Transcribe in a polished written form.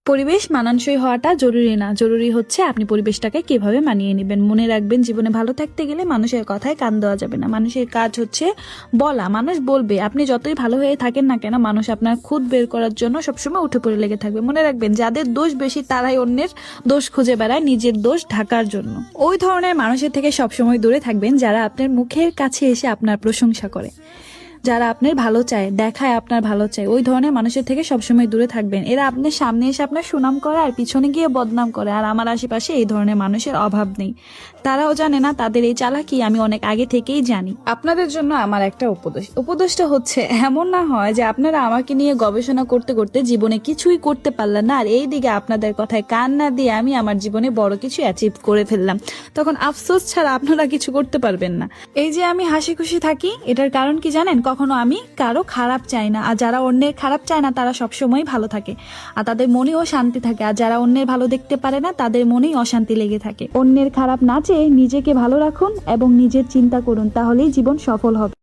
পরিবেশ মানানসই হওয়াটা জরুরি না, জরুরি হচ্ছে আপনি পরিবেশটাকে কিভাবে মানিয়ে নেবেন। মনে রাখবেন, জীবনে ভালো থাকতে গেলে মানুষের কথায় কান দেওয়া যাবে না। মানুষের কাজ হচ্ছে বলা, মানুষ বলবে। আপনি যতই ভালো হয়ে থাকেন না কেন, মানুষ আপনার খুদ বের করার জন্য সবসময় উঠে পড়ে লেগে থাকবে। মনে রাখবেন, যাদের দোষ বেশি তারাই অন্যের দোষ খুঁজে বেড়ায় নিজের দোষ ঢাকার জন্য। ওই ধরনের মানুষের থেকে সবসময় দূরে থাকবেন যারা আপনার মুখের কাছে এসে আপনার প্রশংসা করে, যারা আপনার ভালো চায়, দেখায় আপনার ভালো চায়। ওই ধরনের মানুষের থেকে সবসময় দূরে থাকবেন। এরা আপনার সামনে এসে আপনার সুনাম করে আর পিছনে গিয়ে বদনাম করে। আর আমার আশেপাশে এই ধরনের মানুষের অভাব নেই। তারাও জানে না তাদের এই চালাকি আমি অনেক আগে থেকেই জানি। আপনাদের জন্য আমার একটা উপদেশটা হচ্ছে, এমন না হয় যে আপনারা আমাকে নিয়ে গবেষণা করতে করতে জীবনে কিছুই করতে পারলেন না, আর এই দিকে আপনাদের কথায় কান না দিয়ে আমি আমার জীবনে বড় কিছু অ্যাচিভ করে ফেললাম। তখন আফসোস ছাড়া আপনারা কিছু করতে পারবেন না। এই যে আমি হাসি খুশি থাকি, এটার কারণ কি জানেন? কখনো আমি কারো খারাপ চাই না। আর যারা অন্যের খারাপ চায় না তারা সবসময় ভালো থাকে, আর তাদের মনেও শান্তি থাকে। আর যারা অন্যের ভালো দেখতে পারে না তাদের মনেই অশান্তি লেগে থাকে। অন্যের খারাপ না চেয়ে নিজেকে ভালো রাখুন এবং নিজের চিন্তা করুন, তাহলেই জীবন সফল হবে।